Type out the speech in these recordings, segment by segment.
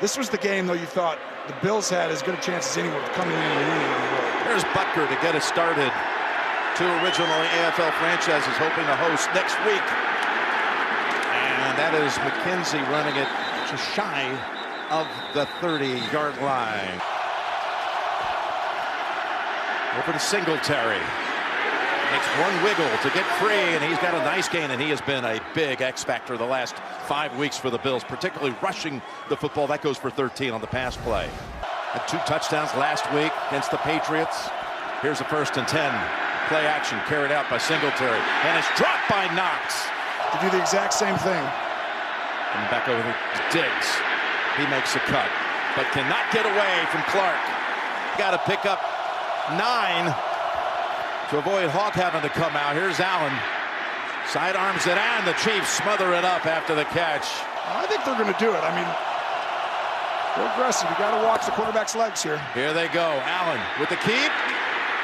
This was the game, though, you thought the Bills had as good a chance as anyone of coming in and winning on the road. Here's Butker to get us started. Two originally AFL franchises hoping to host next week. And that is McKenzie running it just shy of the 30-yard line. Over to Singletary. Makes one wiggle to get free, and he's got a nice gain, and he has been a big X-factor the last 5 weeks for the Bills, particularly rushing the football. That goes for 13 on the pass play. Had 2 touchdowns last week against the Patriots. Here's a 1st and 10. Play action carried out by Singletary, and it's dropped by Knox. To do the exact same thing. And back over to Diggs. He makes a cut, but cannot get away from Clark. Got to pick up 9 to avoid Hawk having to come out. Here's Allen. Sidearms it, and the Chiefs smother it up after the catch. I think they're going to do it. I mean, they're aggressive. You got to watch the quarterback's legs here. Here they go. Allen with the keep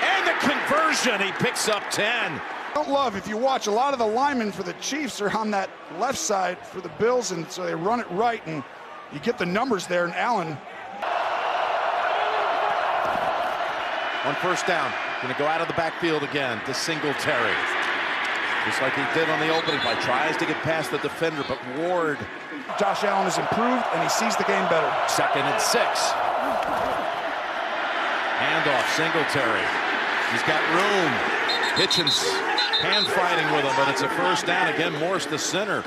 and the conversion. He picks up 10. Don't love, if you watch, a lot of the linemen for the Chiefs are on that left side for the Bills, and so they run it right, and you get the numbers there, and Allen. On 1st down, going to go out of the backfield again to Singletary. Just like he did on the opening play. Tries to get past the defender, but Ward. Josh Allen has improved, and he sees the game better. 2nd and 6. Handoff, Singletary. He's got room. Hitchens hand fighting with him, but it's a 1st down. Again, Morse the center.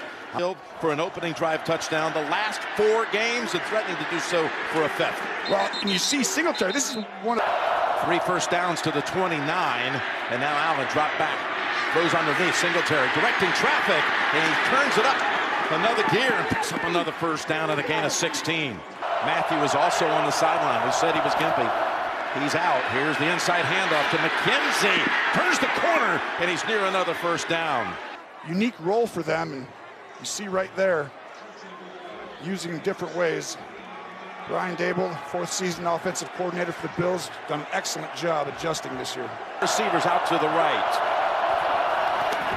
For an opening drive touchdown the last 4 games, and threatening to do so for a 5th. Well, and you see Singletary, this is one of 3 1st downs to the 29, and now Allen dropped back. Throws underneath, Singletary directing traffic, and he turns it up another gear and picks up another 1st down and a gain of 16. Matthew was also on the sideline. We said he was gimpy. He's out. Here's the inside handoff to McKenzie. Turns the corner, and he's near another 1st down. Unique role for them, and you see right there, using different ways. Brian Dable, 4th season offensive coordinator for the Bills, done an excellent job adjusting this year. Receivers out to the right.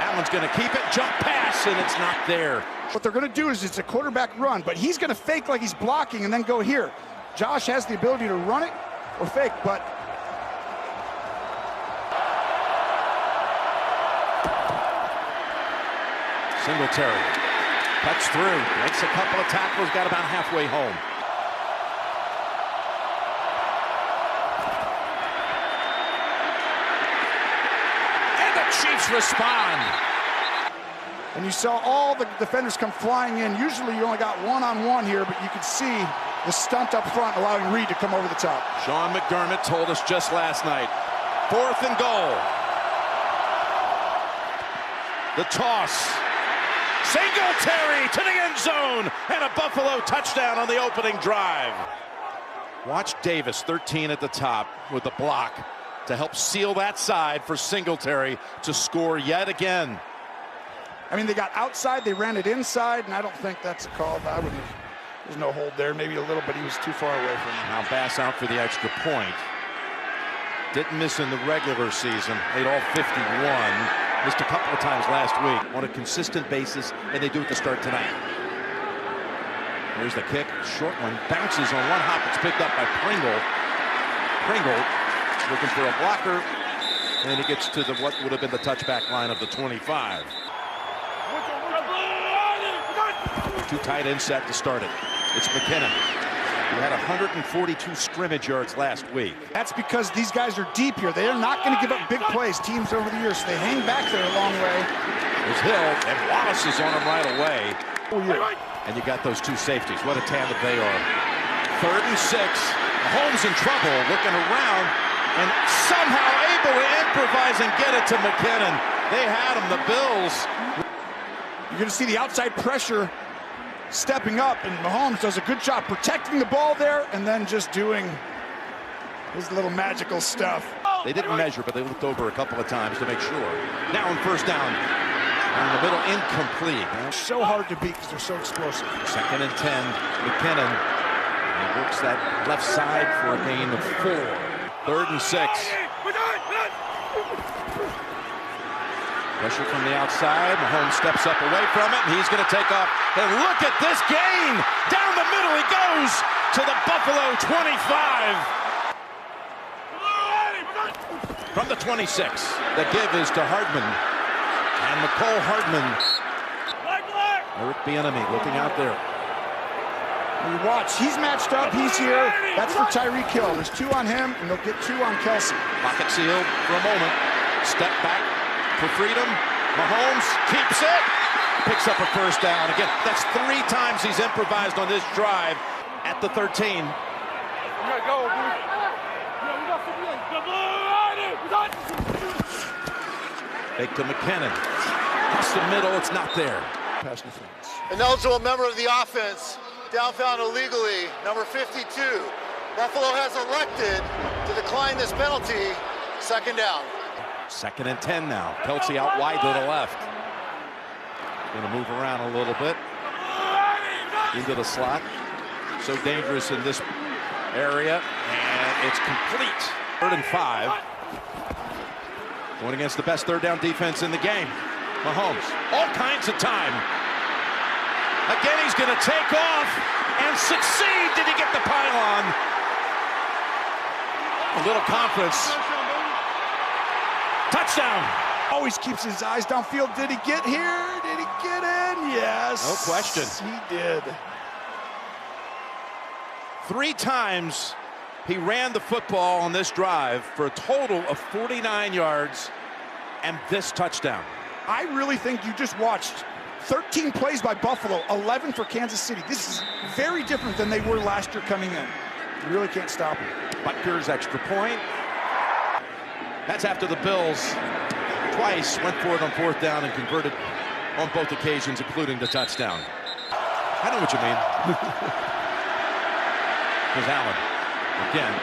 Allen's going to keep it, jump pass, and it's not there. What they're going to do is it's a quarterback run, but he's going to fake like he's blocking and then go here. Josh has the ability to run it or fake, but Singletary cuts through, makes a couple of tackles, got about halfway home. And the Chiefs respond. And you saw all the defenders come flying in. Usually you only got one-on-one here, but you could see the stunt up front allowing Reed to come over the top. Sean McDermott told us just last night. 4th and goal. The toss. Singletary to the end zone, and a Buffalo touchdown on the opening drive. Watch Davis, 13 at the top, with the block to help seal that side for Singletary to score yet again. I mean, they got outside, they ran it inside, and I don't think that's a call. There's no hold there, maybe a little, but he was too far away from him. Now Bass out for the extra point. Didn't miss in the regular season, made all 51. Missed a couple of times last week on a consistent basis, and they do it to start tonight. Here's the kick, short one, bounces on one hop. It's picked up by Pringle. Pringle looking for a blocker, and he gets to what would have been the touchback line of the 25. 2 tight end set to start it. It's McKinnon, who had 142 scrimmage yards last week. That's because these guys are deep here. They are not going to give up big plays, teams over the years, so they hang back there a long way. There's Hill, and Wallace is on him right away. Oh, yeah. And you got those 2 safeties. What a tandem they are. 3rd and 6. Mahomes in trouble, looking around, and somehow able to improvise and get it to McKinnon. They had him, the Bills. You're going to see the outside pressure stepping up, and Mahomes does a good job protecting the ball there and then just doing his little magical stuff. They didn't measure, but they looked over a couple of times to make sure. Now on 1st down, in the middle, incomplete. So hard to beat because they're so explosive. 2nd and 10, McKinnon. He works that left side for a gain of 4. 3rd and 6. Pressure from the outside. Mahomes steps up away from it, and he's going to take off. And look at this gain! Down the middle he goes to the Buffalo 25. From the 26, the give is to Hardman. And McCole Hardman. Eric Bieniemy looking out there. You watch, he's matched up, he's here. That's for Tyreek Hill. There's 2 on him, and they'll get 2 on Kelsey. Pocket sealed for a moment. Step back for freedom. Mahomes keeps it. Picks up a first down. Again, that's 3 times he's improvised on this drive at the 13. Fake to McKinnon. Across the middle, it's not there. Pass defense. An eligible member of the offense, downfound illegally, number 52. Buffalo has elected to decline this penalty. 2nd down. 2nd and 10 now. Kelsey out wide to the left. Going to move around a little bit. Into the slot. So dangerous in this area. And it's complete. 3rd and 5. Going against the best 3rd down defense in the game. Mahomes, all kinds of time. Again, he's going to take off and succeed. Did he get the pylon? A little confidence. Touchdown. Always keeps his eyes downfield. Did he get here? Did he get in? Yes. No question. He did. 3 times he ran the football on this drive for a total of 49 yards and this touchdown. I really think you just watched 13 plays by Buffalo, 11 for Kansas City. This is very different than they were last year coming in. You really can't stop him. Butker's extra point. That's after the Bills twice went for it on 4th down and converted on both occasions, including the touchdown. I know what you mean. Here's Allen. Again,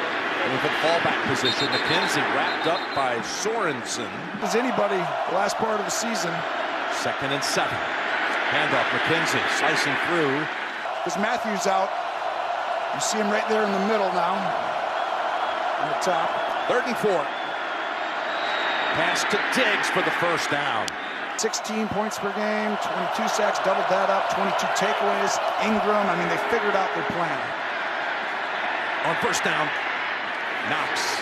with a fallback position. McKenzie wrapped up by Sorensen. As anybody, the last part of the season. 2nd and 7. Handoff, McKenzie slicing through. There's Matthews out. You see him right there in the middle now. On the top. 3rd and 4. Pass to Diggs for the first down. 16 points per game, 22 sacks, doubled that up, 22 takeaways. Ingram, I mean, they figured out their plan. On 1st down, Knox.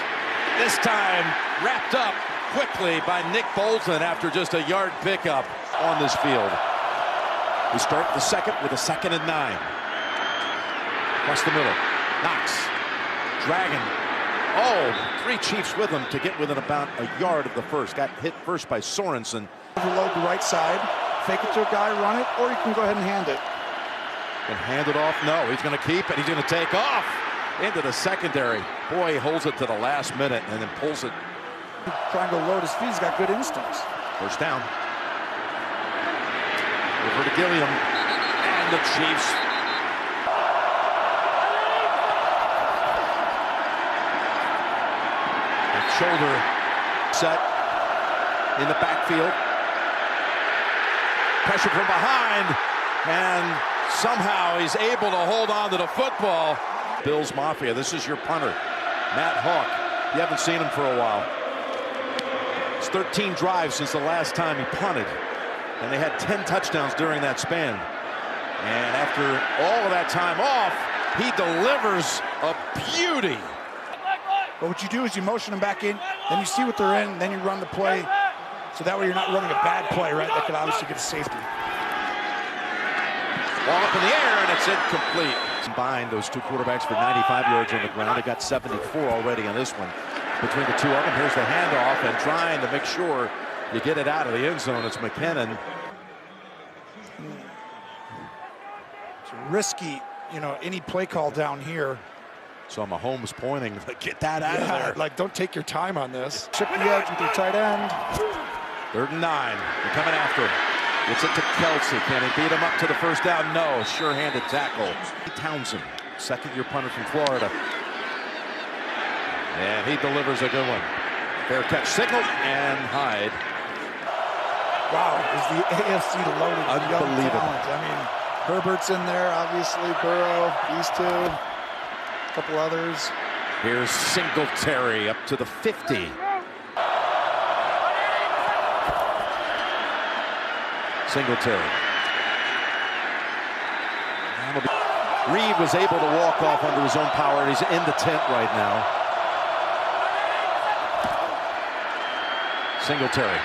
This time wrapped up quickly by Nick Bolton after just a yard pickup on this field. We start the 2nd with a 2nd and 9. Across the middle, Knox, dragging. Oh, 3 Chiefs with him to get within about a yard of the first. Got hit first by Sorensen. Overload the right side, fake it to a guy, run it, or you can go ahead and hand it. Can hand it off? No, he's going to keep it. He's going to take off into the secondary. Boy, he holds it to the last minute and then pulls it. Trying to load his feet. He's got good instincts. 1st down. Over to Gilliam. And the Chiefs. Shoulder set in the backfield. Pressure from behind. And somehow he's able to hold on to the football. Bills Mafia, this is your punter, Matt Hawk. You haven't seen him for a while. It's 13 drives since the last time he punted. And they had 10 touchdowns during that span. And after all of that time off, he delivers a beauty. But what you do is you motion them back in, then you see what they're in, then you run the play. So that way you're not running a bad play, right? That could obviously get a safety. Ball up in the air, and it's incomplete. Combined, those 2 quarterbacks for 95 yards on the ground. They got 74 already on this one. Between the 2 of them, here's the handoff, and trying to make sure you get it out of the end zone. It's McKinnon. It's risky, you know, any play call down here. So Mahomes pointing, get that out of there. Like, don't take your time on this. Chip the edge with your tight end. 3rd and 9. They're coming after him. Gets it to Kelsey. Can he beat him up to the 1st down? No. Sure-handed tackle. Townsend, 2nd-year punter from Florida. And he delivers a good one. Fair catch signal and Hyde. Wow, is the AFC loaded? Unbelievable. I mean, Herbert's in there, obviously. Burrow, these 2. A couple others. Here's Singletary up to the 50. Singletary. Reed was able to walk off under his own power, and he's in the tent right now. Singletary.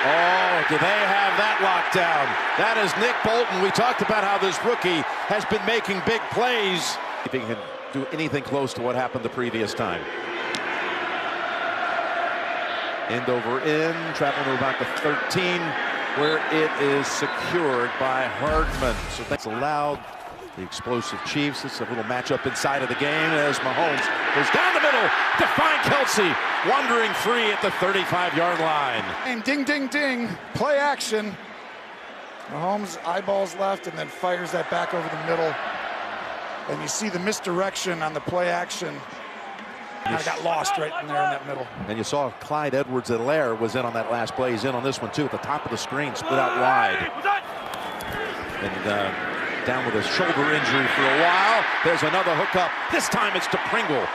Oh, do they have that locked down? That is Nick Bolton. We talked about how this rookie has been making big plays. If he can do anything close to what happened the previous time. End over end, traveling to about the 13, where it is secured by Hardman. So that's allowed. The explosive Chiefs. It's a little matchup inside of the game as Mahomes goes down the middle to find Kelsey, wandering free at the 35-yard line. And ding, ding, ding. Play action. Mahomes eyeballs left and then fires that back over the middle. And you see the misdirection on the play action. I got lost right in there in that middle. And you saw Clyde Edwards-Helaire was in on that last play. He's in on this one too at the top of the screen, split out wide. And down with a shoulder injury for a while. There's another hookup. This time it's to Pringle.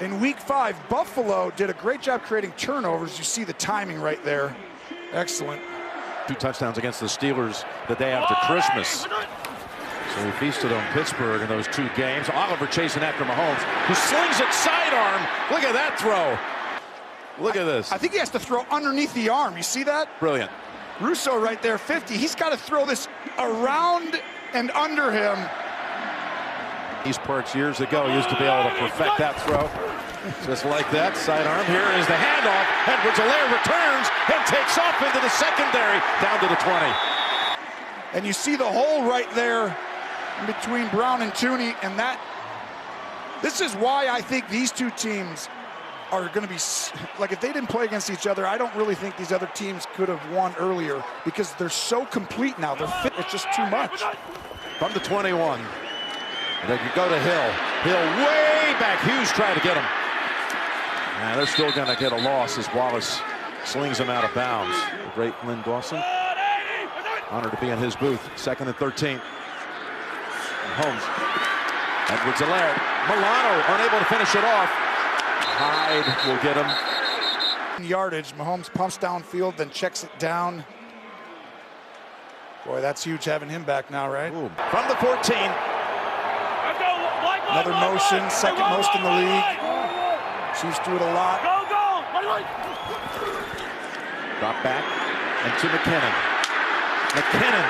In week 5, Buffalo did a great job creating turnovers. You see the timing right there. Excellent. 2 touchdowns against the Steelers the day after Christmas. So we feasted on Pittsburgh in those 2 games. Oliver chasing after Mahomes, who slings it sidearm. Look at that throw. Look at this. I think he has to throw underneath the arm. You see that? Brilliant. Russo right there, 50. He's got to throw this around and under him. These parts years ago used to be able to perfect that throw. Just like that, sidearm. Here is the handoff. Edwards-Helaire returns and takes off into the secondary, down to the 20. And you see the hole right there in between Brown and Tooney, and this is why I think these 2 teams are going to be, like, if they didn't play against each other, I don't really think these other teams could have won earlier because they're so complete now. They're fit. It's just too much. From the 21, they can go to Hill. Hill way back. Hughes tried to get him. Now they're still going to get a loss as Wallace slings him out of bounds. The great Lynn Dawson. Honored to be in his booth. 2nd and 13. Holmes. Edwards-Helaire. Milano unable to finish it off. Hyde will get him. Yardage. Mahomes pumps downfield, then checks it down. Boy, that's huge having him back now, right? Ooh. From the 14. Another motion, second most in the league. Chiefs do it a lot. Drop back and to McKinnon. McKinnon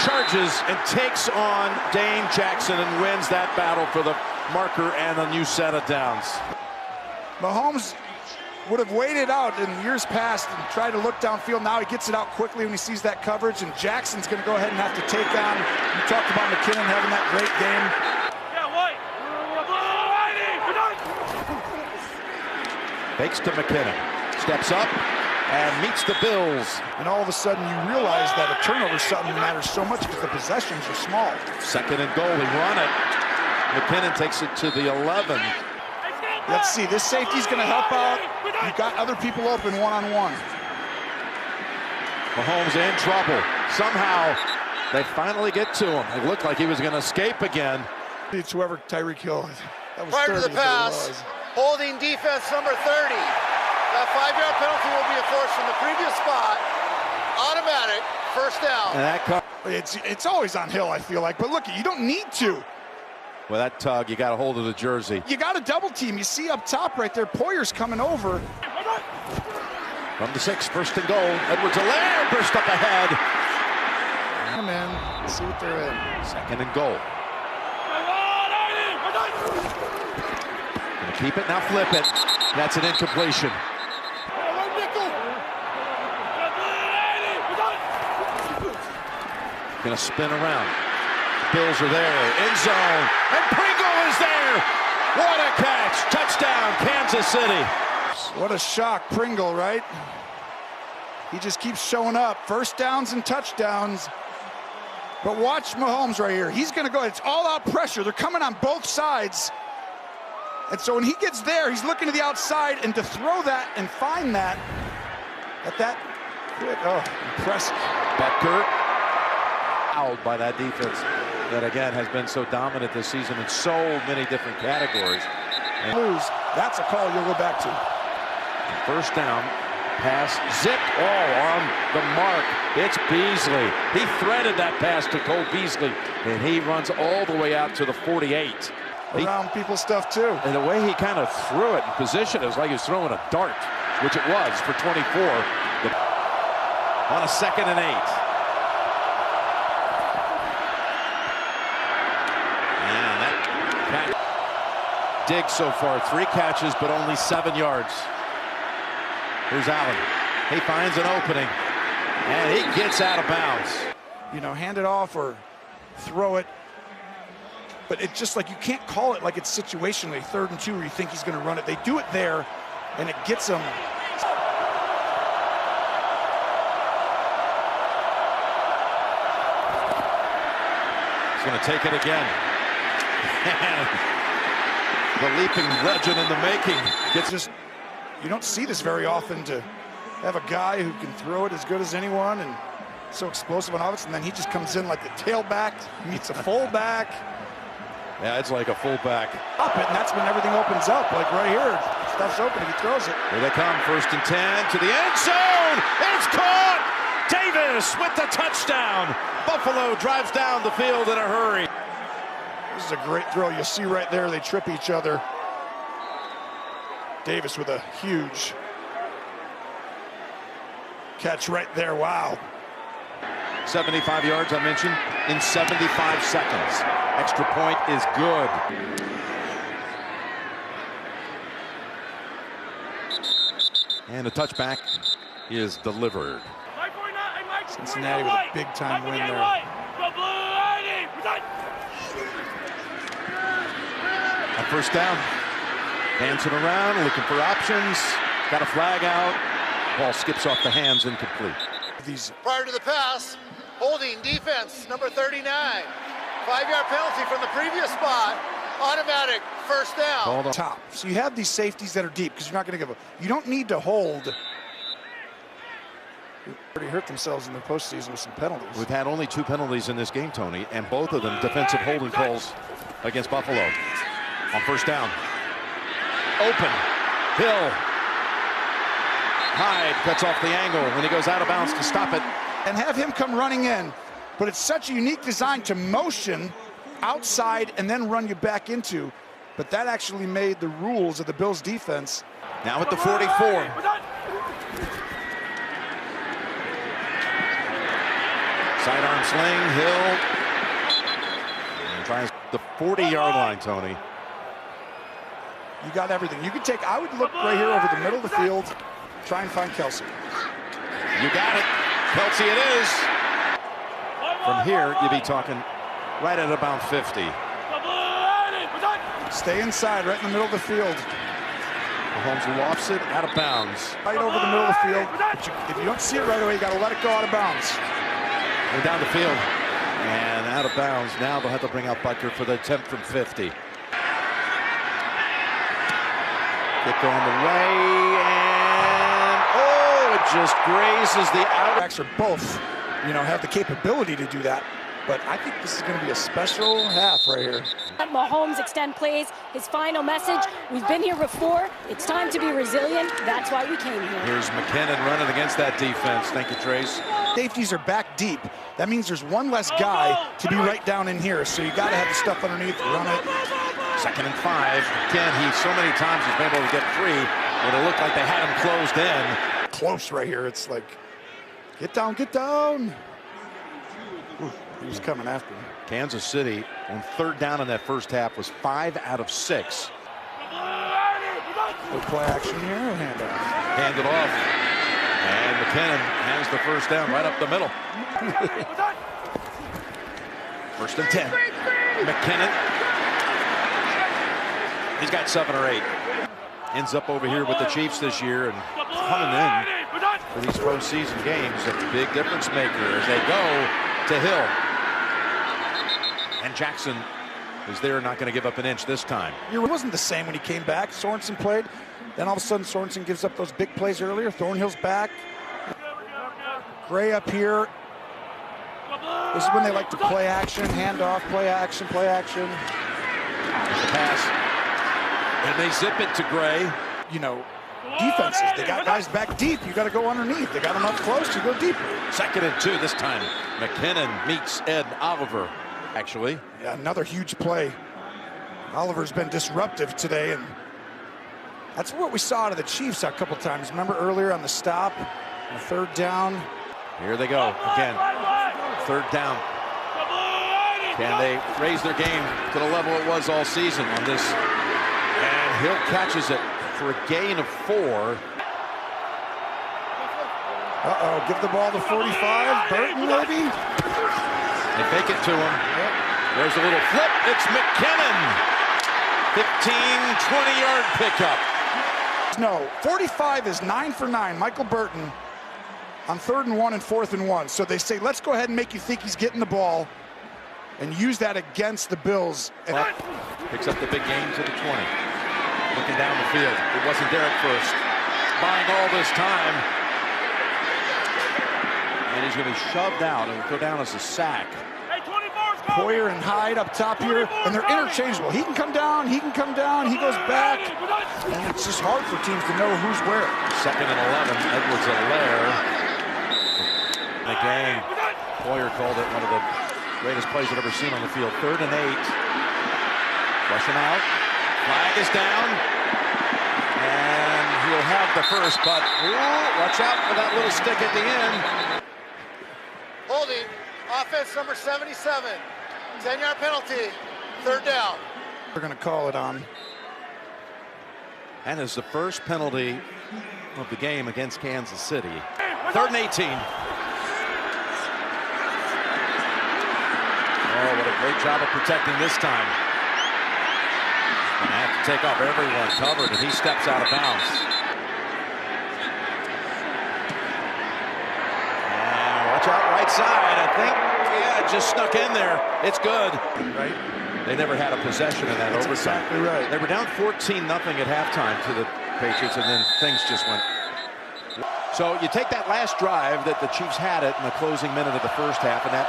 charges and takes on Dane Jackson and wins that battle for the marker and a new set of downs. Mahomes would have waited out in years past and tried to look downfield. Now he gets it out quickly when he sees that coverage, and Jackson's going to go ahead and have to take on. You talked about McKinnon having that great game. Fakes to McKinnon. Steps up and meets the Bills. And all of a sudden you realize that a turnover is something that matters so much because the possessions are small. 2nd and goal. They run it. McKinnon takes it to the 11. Let's see, this safety's going to help out. You've got other people open one-on-one. Mahomes in trouble. Somehow, they finally get to him. It looked like he was going to escape again. It's whoever Tyreek Hill. That was prior to the pass, holding defense number 30. That 5-yard penalty will be enforced from the previous spot. Automatic, 1st down. And that it's always on Hill, I feel like. But look, you don't need to. Well, that tug, you got a hold of the jersey. You got a double team. You see up top right there, Poyer's coming over. From the 6, 1st and goal. Edwards-Helaire burst up ahead. Come in, let's see what they're in. 2nd and goal. Gonna keep it, now flip it. That's an incompletion. Gonna spin around. Bills are there, end zone, and Pringle is there. What a catch, touchdown, Kansas City. What a shock, Pringle, right? He just keeps showing up, 1st downs and touchdowns. But watch Mahomes right here. He's gonna go, it's all out pressure. They're coming on both sides. And so when he gets there, he's looking to the outside, and to throw that and find that, at that quick, oh, impressive. Butker, fouled by that defense that again has been so dominant this season in so many different categories. And lose, that's a call you'll go back to. 1st down, pass, zip, on the mark. It's Beasley. He threaded that pass to Cole Beasley, and he runs all the way out to the 48. Around people's stuff too. And the way he kind of threw it and positioned it was like he was throwing a dart, which it was for 24 on a 2nd and 8. And that catch. Dig so far, 3 catches, but only 7 yards. Here's Allen. He finds an opening, and he gets out of bounds. You know, hand it off or throw it. But it's just like you can't call it like it's situationally 3rd and 2 where you think he's going to run it. They do it there, and it gets him. He's going to take it again. The leaping legend in the making. It's just, you don't see this very often, to have a guy who can throw it as good as anyone and so explosive on offense, and then he just comes in like a tailback, meets a fullback. Yeah, it's like a fullback. Up it, and that's when everything opens up. Like right here, stuff's open if he throws it. Here they come, 1st and 10 to the end zone. It's caught. Davis with the touchdown. Buffalo drives down the field in a hurry. This is a great throw. You'll see right there, they trip each other. Davis with a huge catch right there. Wow. 75 yards, I mentioned, in 75 seconds. Extra point is good. And the touchback is delivered. Cincinnati with a big-time win there. On 1st down, dancing around, looking for options. Got a flag out. Ball skips off the hands, incomplete. Prior to the pass, holding defense, number 39. 5-yard penalty from the previous spot. Automatic 1st down. Hold on. Top. So you have these safeties that are deep because you're not going to give a. You don't need to hold. They already hurt themselves in the postseason with some penalties. We've had only 2 penalties in this game, Tony, and both of them defensive holding calls against Buffalo. On 1st down. Open. Hill. Hyde cuts off the angle when he goes out of bounds to stop it. And have him come running in. But it's such a unique design to motion outside and then run you back into. But that actually made the rules of the Bills defense. Now at the 44. Sidearm sling, Hill. And tries the 40-yard line, Tony. You got everything. You could take, I would look right here over the middle of the field, try and find Kelsey. You got it. Kelsey it is. From here, you'd be talking right at about 50. Stay inside, right in the middle of the field. Mahomes lofts it out of bounds. Right over the middle of the field. But if you don't see it right away, you got to let it go out of bounds. We're down the field and out of bounds. Now they'll have to bring out Butker for the attempt from 50. Kick on the way, and it just grazes the out. Backs are both, have the capability to do that. But I think this is going to be a special half right here. Mahomes extend plays. His final message: we've been here before. It's time to be resilient. That's why we came here. Here's McKinnon running against that defense. Thank you, Trace. Safeties are back deep. That means there's one less guy to be right down in here. So you got to have the stuff underneath, run it. 2nd and 5. Again, he so many times has been able to get free when it looked like they had him closed in. Close right here. It's like, get down, get down. Ooh, he was coming after him. Kansas City on 3rd down in that first half was 5 out of 6. Good play action here. Handoff. Hand it off. And McKinnon has the 1st down right up the middle. 1st and 10. McKinnon. He's got 7 or 8. Ends up over here with the Chiefs this year and coming in for these postseason games. A big difference maker as they go to Hill. And Jackson is there, not going to give up an inch this time. It wasn't the same when he came back. Sorensen played. Then all of a sudden Sorensen gives up those big plays earlier. Thornhill's back. Gray up here. This is when they like to play action, handoff, play action, play action. There's the pass. And they zip it to Gray. defenses. They got guys back deep. You got to go underneath. They got them up close. You go deeper. 2nd and 2 this time. McKinnon meets Ed Oliver, actually. Yeah, another huge play. Oliver's been disruptive today, and that's what we saw out of the Chiefs a couple times. Remember earlier on the stop, the 3rd down. Here they go again. 3rd down. Can they raise their game to the level it was all season on this? And Hill catches it for a gain of 4. Uh-oh, give the ball to 45. Burton, maybe? They fake it to him. Yep. There's a little flip. It's McKinnon. 15-20-yard pickup. No, 45 is 9 for 9. Michael Burton on 3rd and 1 and 4th and 1. So they say, let's go ahead and make you think he's getting the ball and use that against the Bills. And picks up the big game to the 20. Looking down the field. It wasn't there at first. Buying all this time. And he's going to be shoved out and go down as a sack. Poyer and Hyde up top here, and they're interchangeable. He can come down, he can come down, he goes back, and it's just hard for teams to know who's where. 2nd and 11, Edwards-Helaire. The game, Poyer called it one of the greatest plays I've ever seen on the field. 3rd and 8. Rushing out. Flag is down. And he'll have the first, but watch out for that little stick at the end. Holding, offense number 77. 10-yard penalty, 3rd down. They're going to call it on. And it's the first penalty of the game against Kansas City. 3rd and 18. Oh, what a great job of protecting this time. Gonna have to take off everyone covered, and he steps out of bounds. And watch out right side, I think. Yeah, it just snuck in there. It's good. Right? They never had a possession in that overtime. Exactly right. They were down 14-0 at halftime to the Patriots, and then things just went. So you take that last drive that the Chiefs had it in the closing minute of the first half, and that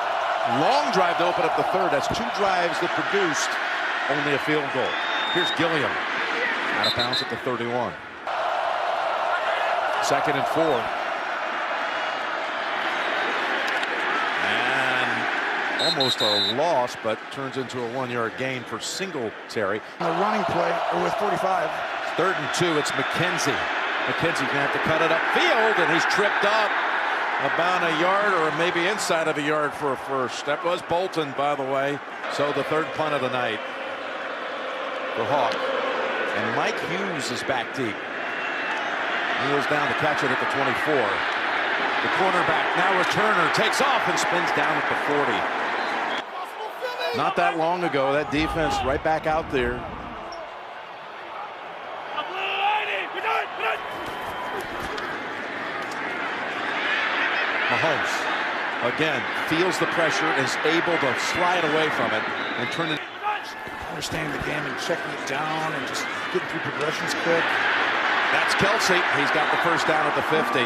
long drive to open up the 3rd. That's 2 drives that produced only a field goal. Here's Gilliam. Out of bounds at the 31. 2nd and 4. And almost a loss, but turns into a 1-yard gain for Singletary. A running play with 45. 3rd and 2, it's McKenzie. McKenzie's gonna have to cut it upfield, and he's tripped up about a yard or maybe inside of a yard for a first. That was Bolton, by the way. So the 3rd punt of the night for Hawk. And Mike Hughes is back deep. Kneels down to catch it at the 24. The cornerback, now returner, takes off and spins down at the 40. Not that long ago, that defense right back out there. Mahomes, again, feels the pressure, is able to slide away from it and turn it. Understanding the game and checking it down and just getting through progressions quick. That's Kelsey. He's got the first down at the 50.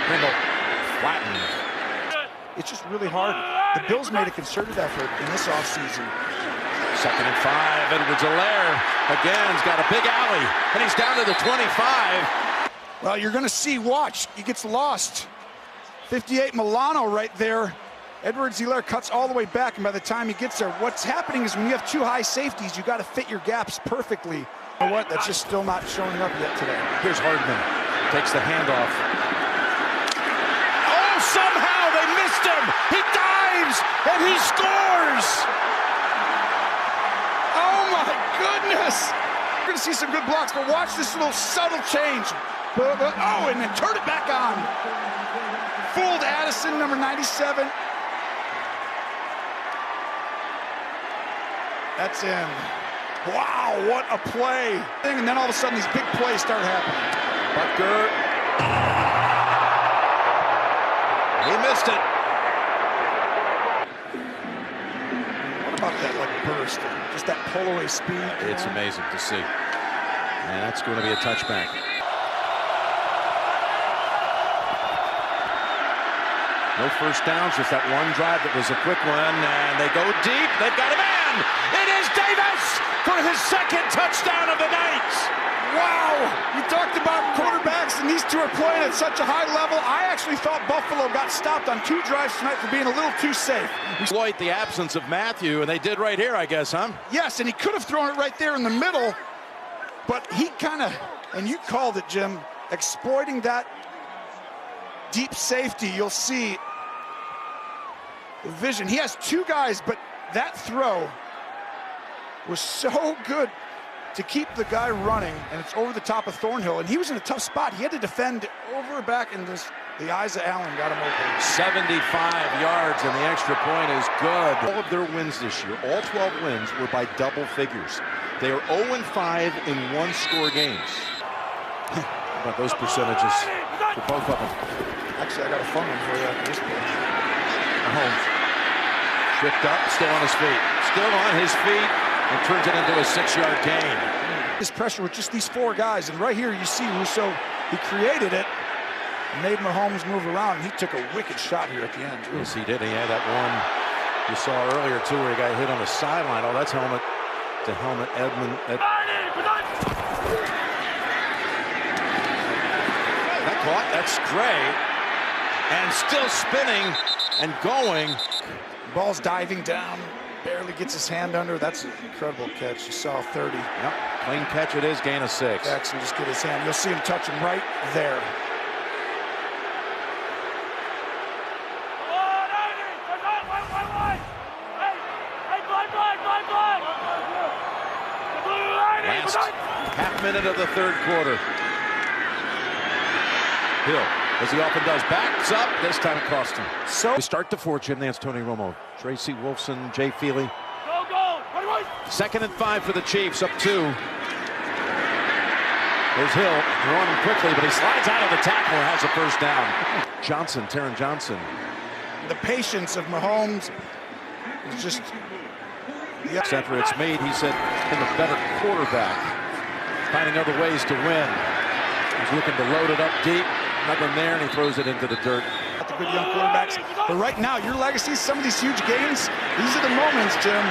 Pringle flattened. It's just really hard. The Bills made a concerted effort in this offseason. 2nd and 5. Edwards-Helaire again. He's got a big alley, and he's down to the 25. Well, you're going to see. Watch. He gets lost. 58 Milano right there. Edwards-Helaire cuts all the way back, and by the time he gets there, what's happening is when you have 2 high safeties, you got to fit your gaps perfectly. You know what? That's just still not showing up yet today. Here's Hardman. Takes the handoff. Oh, somehow they missed him. He dives, and he scores. Oh, my goodness. We're going to see some good blocks, but watch this little subtle change. Oh, and then turn it back on. Fooled Addison, number 97. That's in. Wow, what a play. And then all of a sudden, these big plays start happening. Butker. He missed it. What about that burst? Just that pull away speed. It's amazing to see. And that's going to be a touchback. No first downs, just that one drive that was a quick one, and they go deep. They've got a man. It is Davis for his second touchdown of the night. Wow! We talked about quarterbacks, and these two are playing at such a high level. I actually thought Buffalo got stopped on 2 drives tonight for being a little too safe. Exploit the absence of Matthew, and they did right here, I guess, huh? Yes, and he could have thrown it right there in the middle, but he kind of, and you called it, Jim, exploiting that deep safety. You'll see the vision. He has 2 guys, but that throw was so good to keep the guy running, and it's over the top of Thornhill, and he was in a tough spot. He had to defend over back, and the eyes of Allen got him open. 75 yards, and the extra point is good. All of their wins this year, all 12 wins, were by double figures. They are 0-5 in one-score games. How about those percentages for both of them? Actually, I got a phone for you after this play. Mahomes tripped up, still on his feet. Still on his feet, and turns it into a 6-yard gain. His pressure with just these 4 guys, and right here you see Rousseau, he created it, made Mahomes move around, and he took a wicked shot here at the end. Yes, he did. He had that one you saw earlier, too, where he got hit on the sideline. Oh, that's helmet to helmet Edmund. That caught, that's great. And still spinning and going. Ball's diving down, barely gets his hand under. That's an incredible catch. You saw 30. Yep, clean catch it is, gain of 6. Jackson just get his hand. You'll see him touch him right there. Last half minute of the 3rd quarter. Hill, as he often does, backs up. This time it cost him. So we start the 4, Jim Nance, Tony Romo, Tracy Wolfson, Jay Feely. Go. 2nd and 5 for the Chiefs, up 2. There's Hill, throwing him quickly, but he slides out of the tackle and has a first down. Johnson, Taron Johnson. the patience of Mahomes is just... After it's made, he said, been a better quarterback, finding other ways to win. He's looking to load it up deep, nothing there, and he throws it into the dirt. The good young quarterbacks, but right now, your legacy, some of these huge games, these are the moments, Jim.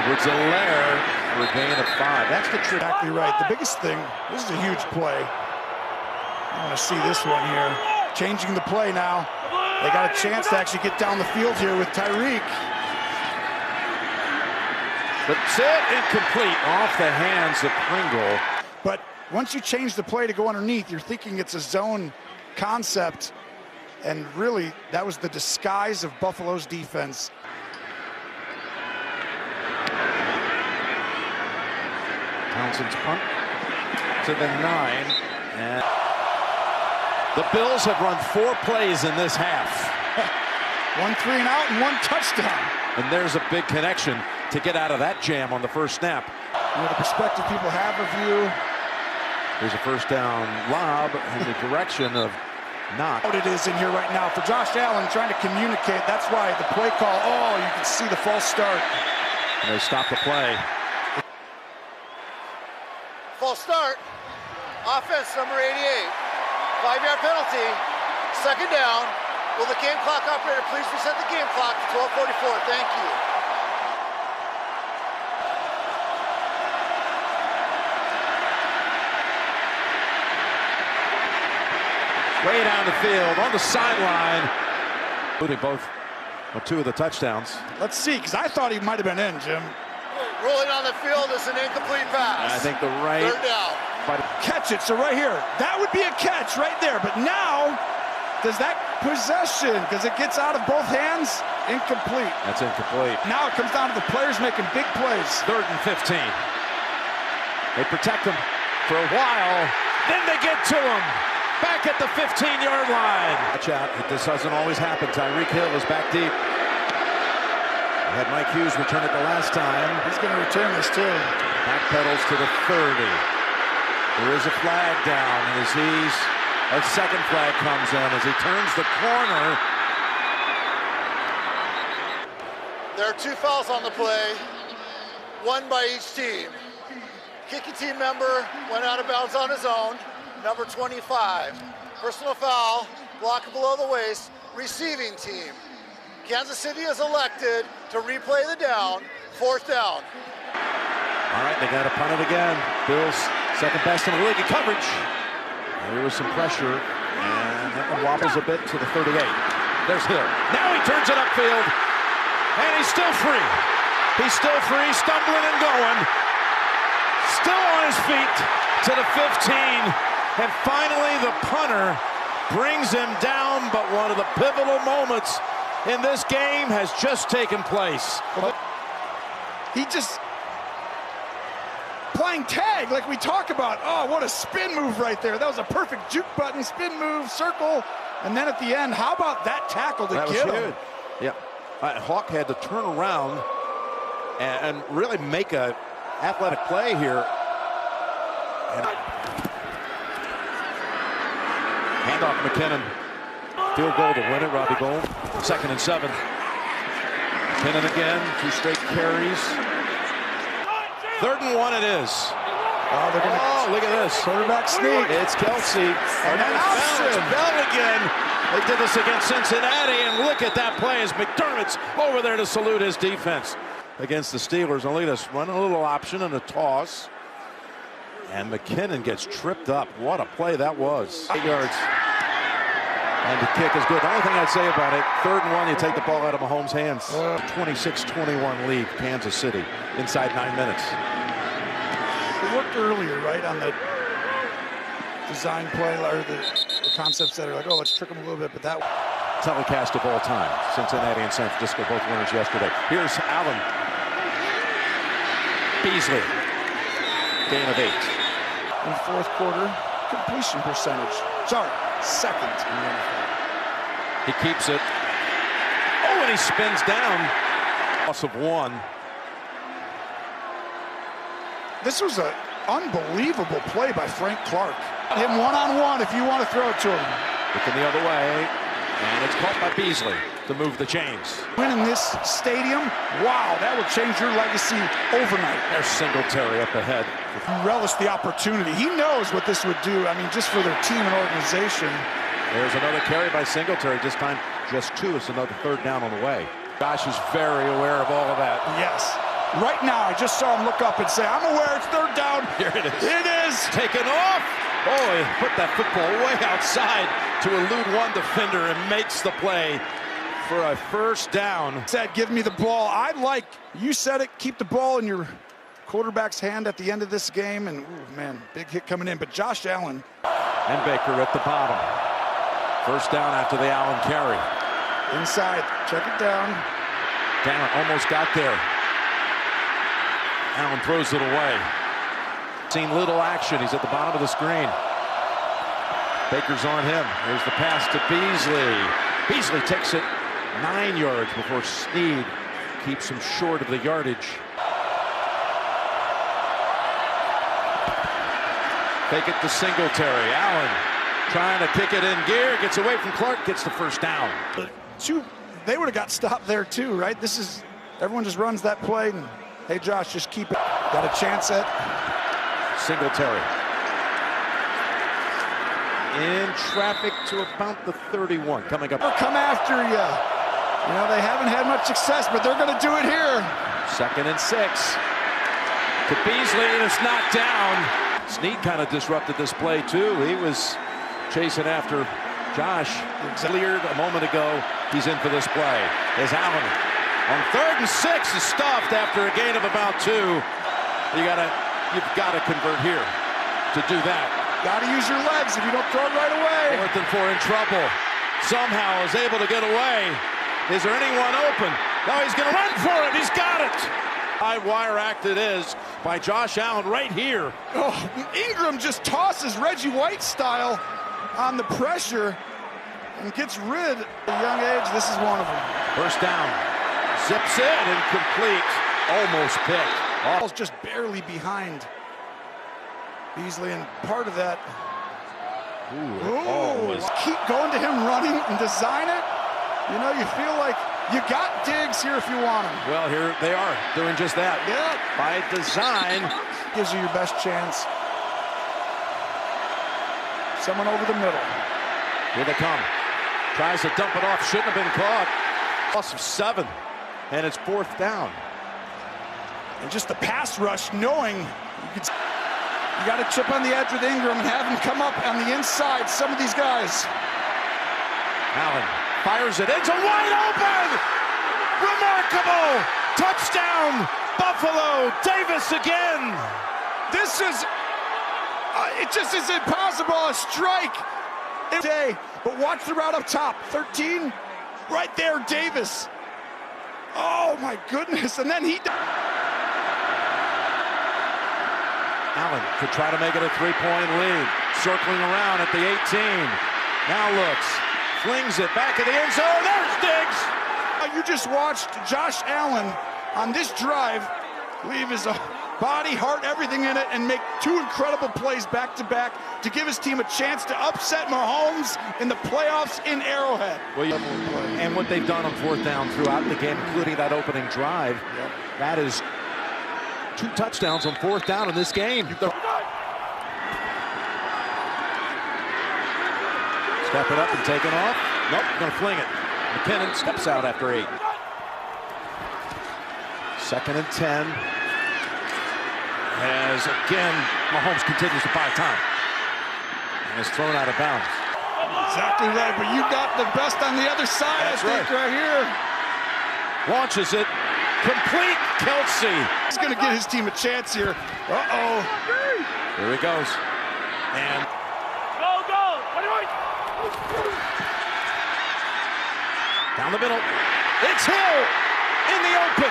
Edwards-Helaire for a gain of 5. That's the trick. Exactly right. The biggest thing, this is a huge play. I want to see this one here. Changing the play now. They got a chance to actually get down the field here with Tyreek. That's it, incomplete, off the hands of Pringle. But once you change the play to go underneath, you're thinking it's a zone concept. And really, that was the disguise of Buffalo's defense. Townsend's punt to the 9. And the Bills have run 4 plays in this half. 1 3 and out and 1 touchdown. And there's a big connection to get out of that jam on the first snap. You know, the perspective people have of you. There's a first down lob in the direction of Knox. What it is in here right now for Josh Allen trying to communicate. That's why the play call, oh, you can see the false start. And they stop the play. False start. Offense number 88. 5-yard penalty. 2nd down. Will the game clock operator please reset the game clock to 12:44? Thank you. Way down the field, on the sideline. Including both, 2 of the touchdowns. Let's see, because I thought he might have been in, Jim. Rolling on the field is an incomplete pass. I think the right... 3rd down. Catch it, so right here, that would be a catch right there. But now, does that possession, because it gets out of both hands, incomplete. That's incomplete. Now it comes down to the players making big plays. 3rd and 15. They protect him for a while, then they get to him. Back at the 15-yard line. Watch out, this doesn't always happen. Tyreek Hill is back deep. We had Mike Hughes return it the last time. He's going to return this too. Backpedals to the 30. There is a flag down as a second flag comes in as he turns the corner. There are 2 fouls on the play, 1 by each team. Kicking team member went out of bounds on his own, number 25. Personal foul, block below the waist, receiving team. Kansas City is elected to replay the down, 4th down. All right, they got to punt it again. Bills second best in the league in coverage. There was some pressure, and that one wobbles a bit to the 38. There's Hill. Now he turns it upfield, and he's still free. He's still free, stumbling and going. Still on his feet to the 15, and finally the punter brings him down, but one of the pivotal moments in this game has just taken place. He just playing tag like we talk about. Oh, what a spin move right there. That was a perfect juke button, spin move, circle, and then at the end, how about that tackle to get him? Yeah, Hawk had to turn around and really make a athletic play here. And handoff McKinnon. Field goal to win it, Robbie Gold. 2nd and 7. McKinnon again, 2 straight carries. 3rd and 1 it is. Oh, look at this. Quarterback sneak. It's Kelsey. And then It's Bell again. They did this against Cincinnati, and look at that play as McDermott's over there to salute his defense against the Steelers. And look at this, run a little option and a toss. And McKinnon gets tripped up. What a play that was. 8 yards. And the kick is good. The only thing I'd say about it, 3rd and 1, you take the ball out of Mahomes' hands. 26-21 lead, Kansas City, inside 9 minutes. It worked earlier, right, on the design play, or the concepts that are like, oh, let's trick them a little bit, but that Telecast of all time. Cincinnati and San Francisco, both winners yesterday. Here's Allen. Beasley. Gain of 8. in the 4th quarter, completion percentage. Sorry, 2nd in the NFL. He keeps it. Oh, and he spins down. Loss of 1. This was an unbelievable play by Frank Clark. Him one-on-one if you want to throw it to him. Looking the other way, and it's caught by Beasley to move the chains. Winning this stadium, wow, that will change your legacy overnight. There's Singletary up ahead. Relish the opportunity. He knows what this would do, I mean, just for their team and organization. There's another carry by Singletary, this time just 2. It's another 3rd down on the way. Josh is very aware of all of that. Yes. Right now, I just saw him look up and say, I'm aware it's 3rd down. Here it is. It is. Taken off. Oh, he put that football way outside to elude one defender and makes the play for a 1st down. Said, give me the ball. You said it, keep the ball in your quarterback's hand at the end of this game. And, ooh, man, big hit coming in. But Josh Allen. And Baker at the bottom. 1st down after the Allen carry. Inside, check it down. Down, almost got there. Allen throws it away. Seen little action. He's at the bottom of the screen. Baker's on him. Here's the pass to Beasley. Beasley takes it 9 yards before Snead keeps him short of the yardage. Fake it to Singletary. Allen trying to kick it in gear. Gets away from Clark. Gets the 1st down. They would have got stopped there too, right? Everyone just runs that play and, hey, Josh, just keep it. Got a chance at Singletary. In traffic to about the 31. Coming up. Come after you. You know, they haven't had much success, but they're going to do it here. 2nd and 6. To Beasley, and it's knocked down. Snead kind of disrupted this play, too. He was chasing after Josh. Cleared a moment ago. He's in for this play. There's Allen. On 3rd and 6 is stuffed after a gain of about 2. You've got to convert here to do that. Got to use your legs if you don't throw it right away. 4th and 4 in trouble. Somehow is able to get away. Is there anyone open? No, he's going to run for it. He's got it. High wire act it is by Josh Allen right here. Oh, Ingram just tosses Reggie White style on the pressure and gets rid at a young age. This is one of them. 1st down. Zips in and complete. Almost picked. Ball's just barely behind Beasley, and part of that. Keep going to him running and design it. You know, you feel like you got Diggs here if you want him. Well, here they are doing just that. Yeah. By design. Gives you your best chance. Someone over the middle. Here they come. Tries to dump it off, shouldn't have been caught. Loss of 7, and it's 4th down. And just the pass rush, knowing you got to chip on the edge with Ingram and have him come up on the inside. Some of these guys. Allen fires it. It's a wide open. Remarkable touchdown, Buffalo. Davis again. This is, it just is impossible. A strike. But watch the route up top. 13, right there, Davis. Oh my goodness! And then Allen could try to make it a 3-point lead. Circling around at the 18. Now looks, flings it back in the end zone. There's Diggs. You just watched Josh Allen on this drive leave his body, heart, everything in it, and make 2 incredible plays back-to-back to give his team a chance to upset Mahomes in the playoffs in Arrowhead. And what they've done on 4th down throughout the game, including that opening drive, that is 2 touchdowns on 4th down in this game. Step it up and take it off. Nope, gonna fling it. McKinnon steps out after 8. 2nd and 10. As again, Mahomes continues to buy time. And is thrown out of bounds. Exactly right, but you got the best on the other side, That's I think, right here. Launches it. Complete. Kelsey. He's going to get his team a chance here. Uh-oh. Here he goes. And down the middle. It's Hill in the open.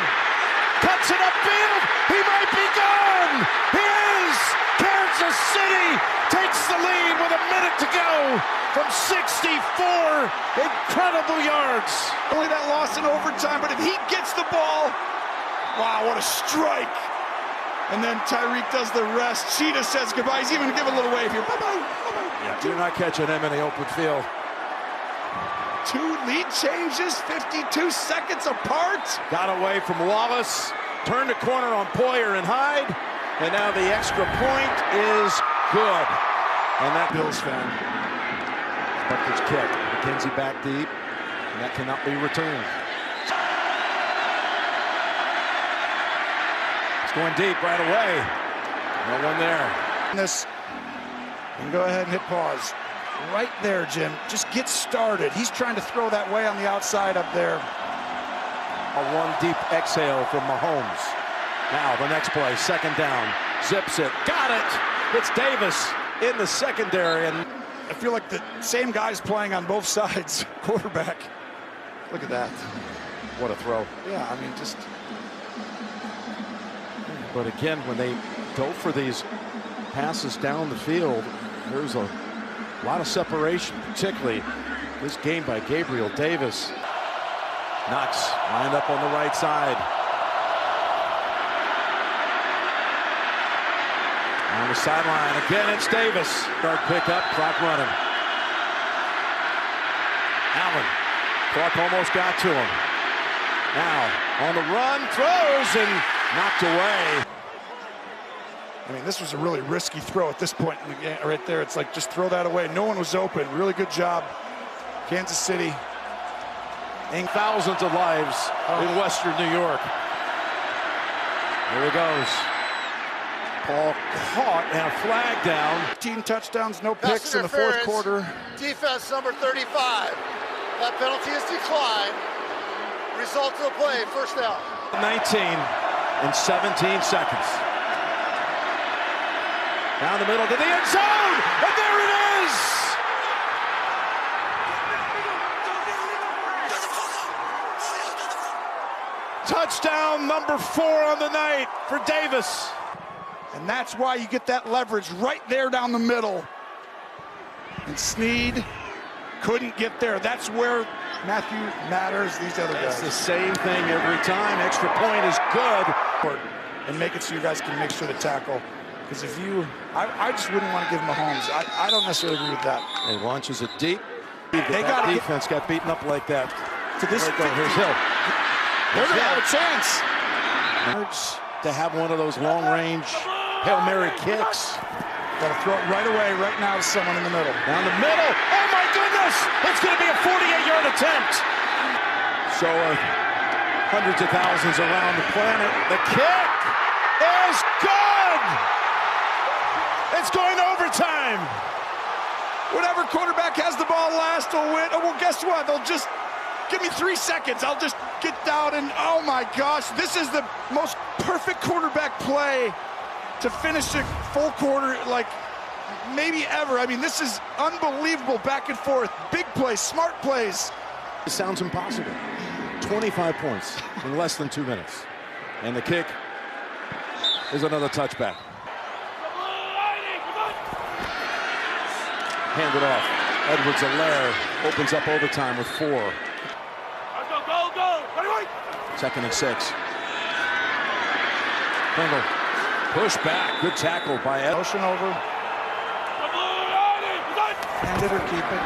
Cuts it upfield. He might be gone. He is. Kansas City takes the lead with a minute to go from 64 incredible yards. Only that loss in overtime, but if he gets the ball, wow, what a strike. And then Tyreek does the rest. Cheetah says goodbye. He's even going to give a little wave here. Bye-bye. Bye-bye. Yeah, you're not catching him in the open field. 2 lead changes, 52 seconds apart. Got away from Wallace, turned a corner on Poyer and Hyde, and now the extra point is good. And that Bills fan. Buckner's kick. McKenzie back deep, and that cannot be returned. It's going deep right away. No one there. This, and go ahead and hit pause. Right there, Jim. Just get started. He's trying to throw that way on the outside up there. A 1 deep exhale from Mahomes. Now the next play, 2nd down. Zips it. Got it. It's Davis in the secondary. And I feel like the same guys playing on both sides. Quarterback. Look at that. what a throw. Yeah, I mean, just. But again, when they go for these passes down the field, there's a lot of separation, particularly this game by Gabriel Davis. Knox lined up on the right side. On the sideline, again, it's Davis. Start pickup, clock running. Allen, clock almost got to him. Now, on the run, throws, and knocked away. I mean, this was a really risky throw at this point in the game. Right there, it's like, just throw that away. No one was open. Really good job, Kansas City. Thousands of lives in Western New York. Here he goes. Paul caught and a flag down. 15 touchdowns, no picks in the fourth quarter. Defense number 35. That penalty is declined. Result of the play, first down. 19 in 17 seconds. Down the middle to the end zone, and there it is! Touchdown number 4 on the night for Davis. And that's why you get that leverage right there down the middle. And Snead couldn't get there. That's where Matthew matters, these other guys. It's the same thing every time. Extra point is good. And make it so you guys can make sure to tackle. Because if you, I just wouldn't want to give Mahomes. I don't necessarily agree with that. He launches it deep. They got defense got beaten up like that. To this, here's Hill. They're going to have a chance. To have one of those long-range Hail Mary kicks. Got to throw it right away, right now to someone in the middle. Down the middle. Oh my goodness! It's going to be a 48-yard attempt. So hundreds of thousands around the planet. The kick is good. It's going to overtime. Whatever quarterback has the ball last will win. Oh, well, guess what? They'll just give me 3 seconds. I'll just get down and, oh my gosh, this is the most perfect quarterback play to finish a full quarter, like maybe ever. I mean, this is unbelievable, back and forth. Big plays, smart plays. It sounds impossible. 25 points in less than 2 minutes. And the kick is another touchback. Hand it off. Edwards-Helaire opens up overtime with 4. Go. 2nd and 6. Pringle. Push back. Good tackle by Ed. Motion over. Hand it or keep it.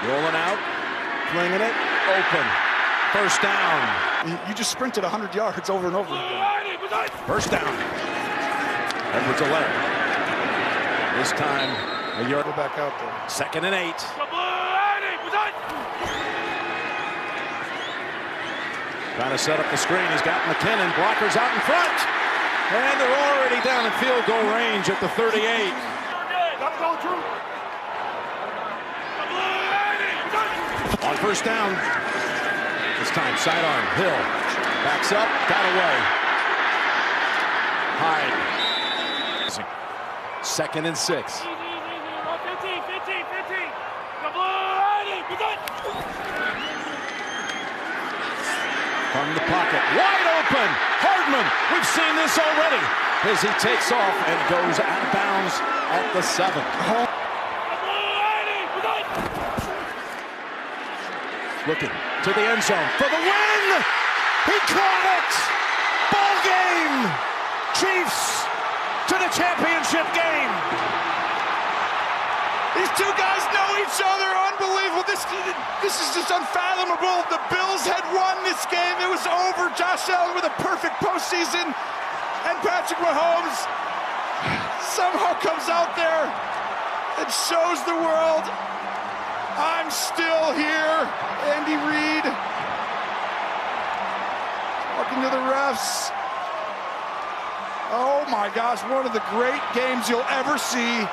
Rolling out. Flinging it. Open. First down. You just sprinted 100 yards over and over again. First down. Edwards-Helaire. This time, a yard. Go back out there. 2nd and 8. Trying to set up the screen. He's got McKinnon. Blockers out in front. And they're already down in field goal range at the 38. On first down. This time, sidearm. Hill backs up. Got away. Hyde. 2nd and 6. From the pocket, wide open, Hardman. We've seen this already as he takes off and goes out of bounds at the 7. Looking to the end zone for the win. He caught it. Ball game. Chiefs to the championship game. These two guys know each other. Unbelievable. This is just unfathomable. The Bills had won this game. It was over. Josh Allen with a perfect postseason. And Patrick Mahomes somehow comes out there and shows the world, I'm still here. Andy Reid talking to the refs. Oh my gosh, one of the great games you'll ever see.